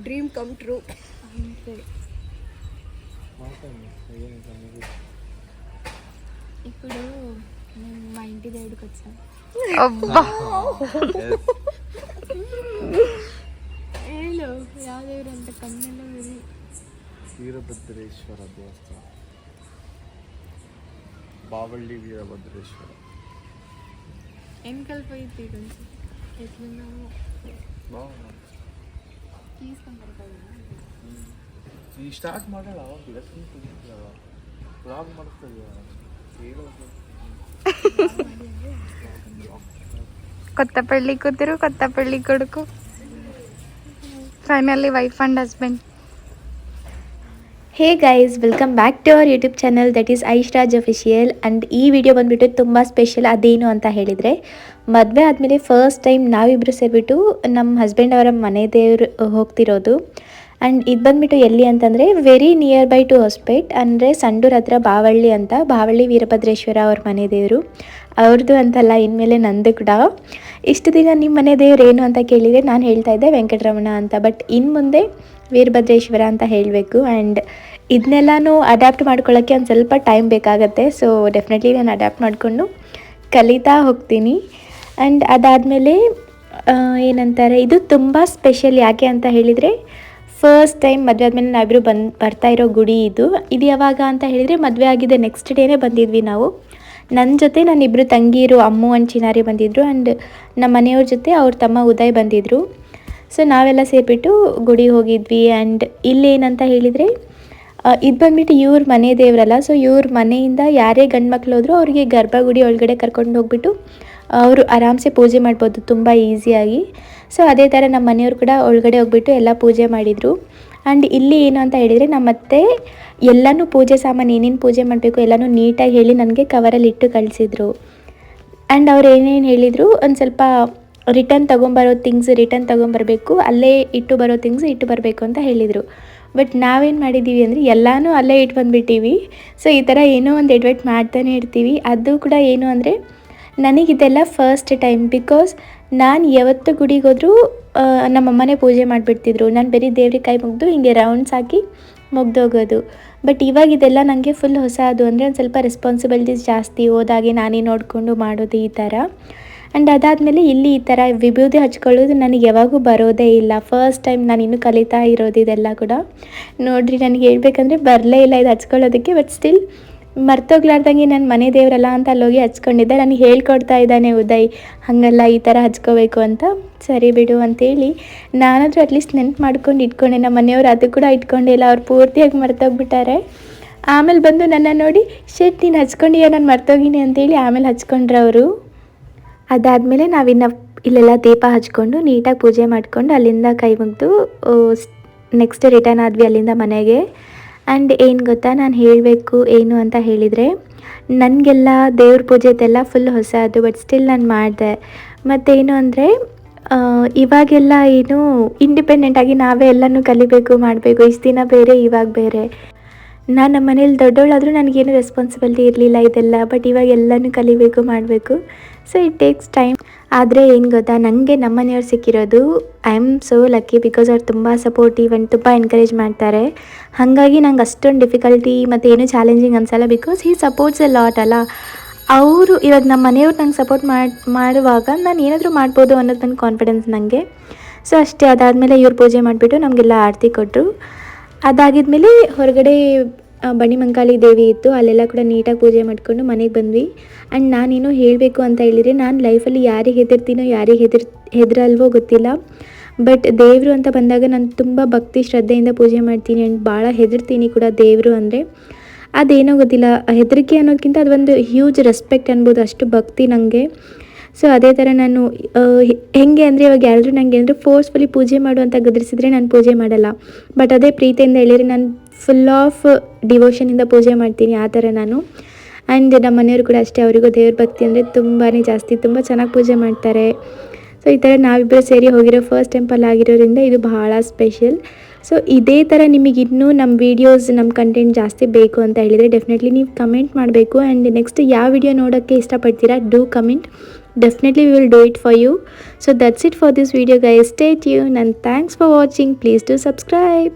Dream come true. ఇప్పుడు మా ఇంటి దేవుడికి వచ్చాను. అబ్బా ಹೇಳು ಯಾವ ದೇವ್ರು ಅಂತ ಕಣ್ಣೆಲ್ಲ ಬಿಡಿ. ವೀರಭದ್ರೇಶ್ವರ ದೇವಸ್ಥಾನ, ಬಾವಳ್ಳಿ ವೀರಭದ್ರೇಶ್ವರ. వెనకాల పోయి తీయచ్చు ఎట్లున్నాము తీసుకుంటారు. ಈ ಸ್ಟಾರ್ಟ್ ಮಾಡಲ್ಲ ಬ್ಲಾಗ್ ಮಾಡ್ತೀವಿ. కొత్త పెళ్లి కూతురు, కొత్త పెళ్లి కొడుకు, finally wife and husband. Hey guys, welcome back to our YouTube channel that is Aishraj official. And ಈ ವಿಡಿಯೋ ಬಂದುಬಿಟ್ಟು ತುಂಬ ಸ್ಪೆಷಲ್. ಅದೇನು ಅಂತ ಹೇಳಿದರೆ, ಮದುವೆ ಆದಮೇಲೆ ಫಸ್ಟ್ ಟೈಮ್ ನಾವಿಬ್ಬರು ಸೇರಿಬಿಟ್ಟು ನಮ್ಮ ಹಸ್ಬೆಂಡ್ ಅವರ ಮನೆ ದೇವರು ಹೋಗ್ತಿರೋದು. ಆ್ಯಂಡ್ ಇದು ಬಂದುಬಿಟ್ಟು ಎಲ್ಲಿ ಅಂತಂದರೆ very near by two Hospet, ಅಂದರೆ ಸಂಡೂರ್ ಹತ್ರ ಬಾವಳ್ಳಿ ಅಂತ, ಬಾವಳ್ಳಿ ವೀರಭದ್ರೇಶ್ವರ ಅವ್ರ ಮನೆ ದೇವರು. ಅವ್ರದ್ದು ಅಂತಲ್ಲ, ಇನ್ಮೇಲೆ ನಂದು ಕೂಡ. ಇಷ್ಟು ದಿನ ನಿಮ್ಮ ಮನೆ ದೇವ್ರು ಏನು ಅಂತ ಕೇಳಿದರೆ ನಾನು ಹೇಳ್ತಾ ಇದ್ದೆ ವೆಂಕಟರಮಣ ಅಂತ, ಬಟ್ ಇನ್ನು ಮುಂದೆ ವೀರಭದ್ರೇಶ್ವರ ಅಂತ ಹೇಳಬೇಕು. ಆ್ಯಂಡ್ ಇದನ್ನೆಲ್ಲನೂ ಅಡ್ಯಾಪ್ಟ್ ಮಾಡ್ಕೊಳ್ಳೋಕ್ಕೆ ಒಂದು ಸ್ವಲ್ಪ ಟೈಮ್ ಬೇಕಾಗತ್ತೆ. ಸೊ ಡೆಫಿನೆಟ್ಲಿ ನಾನು ಅಡ್ಯಾಪ್ಟ್ ಮಾಡಿಕೊಂಡು ಕಲಿತಾ ಹೋಗ್ತೀನಿ. ಆ್ಯಂಡ್ ಅದಾದಮೇಲೆ ಏನಂತಾರೆ, ಇದು ತುಂಬ ಸ್ಪೆಷಲ್. ಯಾಕೆ ಅಂತ ಹೇಳಿದರೆ, ಫಸ್ಟ್ ಟೈಮ್ ಮದುವೆ ಆದಮೇಲೆ ನಾವಿಬ್ಬರು ಬರ್ತಾ ಇರೋ ಗುಡಿ ಇದು. ಇದು ಯಾವಾಗ ಅಂತ ಹೇಳಿದರೆ, ಮದುವೆ ಆಗಿದೆ ನೆಕ್ಸ್ಟ್ ಡೇನೇ ಬಂದಿದ್ವಿ ನಾವು. ನನ್ನ ಜೊತೆ ನನ್ನಿಬ್ಬರು ತಂಗಿರು ಅಮ್ಮು ಆ್ಯಂಡ್ ಚಿನಾರಿ ಬಂದಿದ್ದರು. ಆ್ಯಂಡ್ ನಮ್ಮ ಮನೆಯವ್ರ ಜೊತೆ ಅವ್ರ ತಮ್ಮ ಉದಯ್ ಬಂದಿದ್ದರು. ಸೊ ನಾವೆಲ್ಲ ಸೇರಿಬಿಟ್ಟು ಗುಡಿ ಹೋಗಿದ್ವಿ. ಆ್ಯಂಡ್ ಇಲ್ಲೇನಂತ ಹೇಳಿದರೆ, ಇದು ಬಂದುಬಿಟ್ಟು ಇವ್ರ ಮನೆ ದೇವರಲ್ಲ. ಸೊ ಇವ್ರ ಮನೆಯಿಂದ ಯಾರೇ ಗಂಡು ಮಕ್ಳು ಹೋದರೂ ಅವ್ರಿಗೆ ಗರ್ಭಗುಡಿ ಒಳಗಡೆ ಕರ್ಕೊಂಡು ಹೋಗ್ಬಿಟ್ಟು ಅವರು ಆರಾಮ್ಸೆ ಪೂಜೆ ಮಾಡ್ಬೋದು ತುಂಬ ಈಸಿಯಾಗಿ. ಸೊ ಅದೇ ಥರ ನಮ್ಮ ಮನೆಯವ್ರು ಕೂಡ ಒಳಗಡೆ ಹೋಗ್ಬಿಟ್ಟು ಎಲ್ಲ ಪೂಜೆ ಮಾಡಿದರು. ಆ್ಯಂಡ್ ಇಲ್ಲಿ ಏನು ಅಂತ ಹೇಳಿದರೆ, ನಮ್ಮತ್ತೆ ಎಲ್ಲನೂ ಪೂಜೆ ಸಾಮಾನು ಏನೇನು ಪೂಜೆ ಮಾಡಬೇಕು ಎಲ್ಲನೂ ನೀಟಾಗಿ ಹೇಳಿ ನನಗೆ ಕವರಲ್ಲಿ ಇಟ್ಟು ಕಳಿಸಿದ್ರು. ಆ್ಯಂಡ್ ಅವ್ರು ಏನೇನು ಹೇಳಿದರು, ಒಂದು ಸ್ವಲ್ಪ ರಿಟರ್ನ್ ತೊಗೊಂಬರೋ ಥಿಂಗ್ಸ್ ರಿಟರ್ನ್ ತೊಗೊಂಬರಬೇಕು, ಅಲ್ಲೇ ಇಟ್ಟು ಬರೋ ಥಿಂಗ್ಸ್ ಇಟ್ಟು ಬರಬೇಕು ಅಂತ ಹೇಳಿದರು. ಬಟ್ ನಾವೇನು ಮಾಡಿದ್ದೀವಿ ಅಂದರೆ ಎಲ್ಲನೂ ಅಲ್ಲೇ ಇಟ್ಟು ಬಂದುಬಿಟ್ಟಿವಿ. ಸೊ ಈ ಥರ ಏನೋ ಒಂದು ಎಡ್ವೈಟ್ ಮಾಡ್ತಾನೆ ಇರ್ತೀವಿ. ಅದು ಕೂಡ ಏನು ಅಂದರೆ, ನನಗಿದೆಲ್ಲ ಫಸ್ಟ್ ಟೈಮ್. ಬಿಕಾಸ್ ನಾನು ಯಾವತ್ತು ಗುಡಿಗೆ ಹೋದರೂ ನಮ್ಮಮ್ಮನೇ ಪೂಜೆ ಮಾಡಿಬಿಡ್ತಿದ್ರು. ನಾನು ಬರೀ ದೇವ್ರಿಗೆ ಕೈ ಮುಗಿದು ಹಿಂಗೆ ರೌಂಡ್ಸ್ ಹಾಕಿ ಮುಗ್ದೋಗೋದು. ಬಟ್ ಇವಾಗ ಇದೆಲ್ಲ ನನಗೆ ಫುಲ್ ಹೊಸ. ಅದು ಅಂದರೆ ಒಂದು ಸ್ವಲ್ಪ ರೆಸ್ಪಾನ್ಸಿಬಿಲಿಟೀಸ್ ಜಾಸ್ತಿ, ಹೋದಾಗೆ ನಾನೇ ನೋಡಿಕೊಂಡು ಮಾಡೋದು ಈ ಥರ. ಆ್ಯಂಡ್ ಅದಾದಮೇಲೆ ಇಲ್ಲಿ ಈ ಥರ ವಿಭೂತಿ ಹಚ್ಕೊಳ್ಳೋದು ನನಗೆ ಯಾವಾಗೂ ಬರೋದೇ ಇಲ್ಲ. ಫಸ್ಟ್ ಟೈಮ್ ನಾನು ಇನ್ನೂ ಕಲಿತಾ ಇರೋದು ಇದೆಲ್ಲ ಕೂಡ. ನೋಡಿರಿ, ನನಗೆ ಹೇಳ್ಬೇಕಂದ್ರೆ ಬರಲೇ ಇಲ್ಲ ಇದು ಹಚ್ಕೊಳ್ಳೋದಕ್ಕೆ. ಬಟ್ ಸ್ಟಿಲ್ ಮರ್ತೋಗ್ಲಾರ್ದಂಗೆ ನನ್ನ ಮನೆ ದೇವರಲ್ಲ ಅಂತ ಅಲ್ಲೋಗಿ ಹಚ್ಕೊಂಡಿದ್ದೆ. ನನಗೆ ಹೇಳ್ಕೊಡ್ತಾ ಇದ್ದಾನೆ ಉದಯ್, ಹಾಗಲ್ಲ ಈ ಥರ ಹಚ್ಕೋಬೇಕು ಅಂತ. ಸರಿ ಬಿಡು ಅಂತೇಳಿ ನಾನಾದರೂ ಅಟ್ಲೀಸ್ಟ್ ನೆನ್ಪು ಮಾಡ್ಕೊಂಡು ಇಟ್ಕೊಂಡೆ. ನಮ್ಮ ಮನೆಯವರು ಅದು ಕೂಡ ಇಟ್ಕೊಂಡಿಲ್ಲ, ಅವ್ರು ಪೂರ್ತಿಯಾಗಿ ಮರ್ತೋಗ್ಬಿಟ್ಟಾರೆ. ಆಮೇಲೆ ಬಂದು ನನ್ನ ನೋಡಿ, ಶೆಟ್ ನೀನು ಹಚ್ಕೊಂಡಿಯಾ, ನಾನು ಮರ್ತೋಗಿನಿ ಅಂತೇಳಿ ಆಮೇಲೆ ಹಚ್ಕೊಂಡ್ರೆ ಅವರು. ಅದಾದಮೇಲೆ ನಾವಿನ್ನು ಇಲ್ಲೆಲ್ಲ ದೀಪ ಹಚ್ಕೊಂಡು ನೀಟಾಗಿ ಪೂಜೆ ಮಾಡಿಕೊಂಡು ಅಲ್ಲಿಂದ ಕೈ ಮುಗಿದು ನೆಕ್ಸ್ಟ್ ರಿಟರ್ನ್ ಆದ್ವಿ ಅಲ್ಲಿಂದ ಮನೆಗೆ. ಆ್ಯಂಡ್ ಏನು ಗೊತ್ತಾ, ನಾನು ಹೇಳಬೇಕು ಏನು ಅಂತ ಹೇಳಿದರೆ, ನನಗೆಲ್ಲ ದೇವ್ರ ಪೂಜೆದೆಲ್ಲ ಫುಲ್ ಹೊಸ ಅದು. ಬಟ್ ಸ್ಟಿಲ್ ನಾನು ಮಾಡಿದೆ. ಮತ್ತೇನು ಅಂದರೆ, ಇವಾಗೆಲ್ಲ ಏನು ಇಂಡಿಪೆಂಡೆಂಟಾಗಿ ನಾವೇ ಎಲ್ಲನೂ ಕಲಿಬೇಕು ಮಾಡಬೇಕು. ಇಷ್ಟು ದಿನ ಬೇರೆ, ಇವಾಗ ಬೇರೆ. ನಾನು ನಮ್ಮ ಮನೇಲಿ ದೊಡ್ಡವಳಾದರೂ ನನಗೇನು ರೆಸ್ಪಾನ್ಸಿಬಿಲಿಟಿ ಇರಲಿಲ್ಲ ಇದೆಲ್ಲ. ಬಟ್ ಇವಾಗ ಎಲ್ಲನೂ ಕಲಿಬೇಕು ಮಾಡಬೇಕು. So it takes time. ಆದರೆ ಏನು ಗೊತ್ತಾ, ನನಗೆ ನಮ್ಮ ಮನೆಯವ್ರು ಸಿಕ್ಕಿರೋದು I am so lucky. Because ಅವ್ರು ತುಂಬ ಸಪೋರ್ಟಿವ್ ಆ್ಯಂಡ್ ತುಂಬ ಎನ್ಕರೇಜ್ ಮಾಡ್ತಾರೆ. ಹಾಗಾಗಿ ನಂಗೆ ಅಷ್ಟೊಂದು ಡಿಫಿಕಲ್ಟಿ ಮತ್ತು ಏನೂ ಚಾಲೆಂಜಿಂಗ್ ಅನಿಸಲ್ಲ. Because he supports A lot ಅಲ್ಲ. ಅವರು ಇವಾಗ ನಮ್ಮ ಮನೆಯವ್ರು ನಂಗೆ ಸಪೋರ್ಟ್ ಮಾಡುವಾಗ ನಾನು ಏನಾದರೂ ಮಾಡ್ಬೋದು ಅನ್ನೋದು ನನ್ನ ಕಾನ್ಫಿಡೆನ್ಸ್ ನನಗೆ. ಸೊ ಅಷ್ಟೇ. ಅದಾದಮೇಲೆ ಇವ್ರು ಪೂಜೆ ಮಾಡಿಬಿಟ್ಟು ನಮಗೆಲ್ಲ ಆರತಿ ಕೊಟ್ಟರು. ಅದಾಗಿದ್ಮೇಲೆ ಹೊರಗಡೆ ಬಣಿಮಂಕಾಳಿ ದೇವಿ ಇತ್ತು, ಅಲ್ಲೆಲ್ಲ ಕೂಡ ನೀಟಾಗಿ ಪೂಜೆ ಮಾಡಿಕೊಂಡು ಮನೆಗೆ ಬಂದ್ವಿ. ಆ್ಯಂಡ್ ನಾನೇನು ಹೇಳಬೇಕು ಅಂತ ಹೇಳಿದರೆ, ನಾನು ಲೈಫಲ್ಲಿ ಯಾರಿಗೆ ಹೆದರ್ತೀನೋ ಯಾರಿಗೆ ಹೆದರಲ್ವೋ ಗೊತ್ತಿಲ್ಲ. ಬಟ್ ದೇವರು ಅಂತ ಬಂದಾಗ ನಾನು ತುಂಬ ಭಕ್ತಿ ಶ್ರದ್ಧೆಯಿಂದ ಪೂಜೆ ಮಾಡ್ತೀನಿ. ಆ್ಯಂಡ್ ಭಾಳ ಹೆದರ್ತೀನಿ ಕೂಡ ದೇವರು ಅಂದರೆ. ಅದೇನೋ ಗೊತ್ತಿಲ್ಲ, ಹೆದರಿಕೆ ಅನ್ನೋದಕ್ಕಿಂತ ಅದೊಂದು ಹ್ಯೂಜ್ ರೆಸ್ಪೆಕ್ಟ್ ಅನ್ಬೋದು, ಅಷ್ಟು ಭಕ್ತಿ ನನಗೆ. ಸೊ ಅದೇ ಥರ ನಾನು ಹೇಗೆ ಅಂದರೆ, ಇವಾಗ ಯಾರಾದರೂ ನನಗೆ ಅಂದರೆ ಫೋರ್ಸ್ಫುಲಿ ಪೂಜೆ ಮಾಡು ಅಂತ ಗದರಿಸಿದ್ರೆ ನಾನು ಪೂಜೆ ಮಾಡಲ್ಲ. ಬಟ್ ಅದೇ ಪ್ರೀತಿಯಿಂದ ಹೇಳಿದರೆ ನಾನು ಫುಲ್ ಆಫ್ ಡಿವೋಷನಿಂದ ಪೂಜೆ ಮಾಡ್ತೀನಿ, ಆ ಥರ ನಾನು. ಆ್ಯಂಡ್ ನಮ್ಮ ಮನೆಯವರು ಕೂಡ ಅಷ್ಟೇ, ಅವರಿಗೂ ದೇವ್ರ ಭಕ್ತಿ ಅಂದರೆ ತುಂಬಾ ಜಾಸ್ತಿ, ತುಂಬ ಚೆನ್ನಾಗಿ ಪೂಜೆ ಮಾಡ್ತಾರೆ. ಸೊ ಈ ಥರ ನಾವಿಬ್ಬರು ಸೇರಿ ಹೋಗಿರೋ ಫಸ್ಟ್ ಟೆಂಪಲ್ ಆಗಿರೋದ್ರಿಂದ ಇದು ಬಹಳ ಸ್ಪೆಷಲ್. ಸೊ ಇದೇ ಥರ ನಿಮಗೆ ಇನ್ನೂ ನಮ್ಮ ವೀಡಿಯೋಸ್, ನಮ್ಮ ಕಂಟೆಂಟ್ ಜಾಸ್ತಿ ಬೇಕು ಅಂತ ಹೇಳಿದರೆ ಡೆಫಿನೆಟ್ಲಿ ನೀವು ಕಮೆಂಟ್ ಮಾಡಬೇಕು. ಆ್ಯಂಡ್ ನೆಕ್ಸ್ಟ್ ಯಾವ ವಿಡಿಯೋ ನೋಡೋಕ್ಕೆ ಇಷ್ಟಪಡ್ತೀರಾ, do comment. Definitely we will do it for you. So that's it for this video guys. Stay tuned and thanks for watching. Please do subscribe.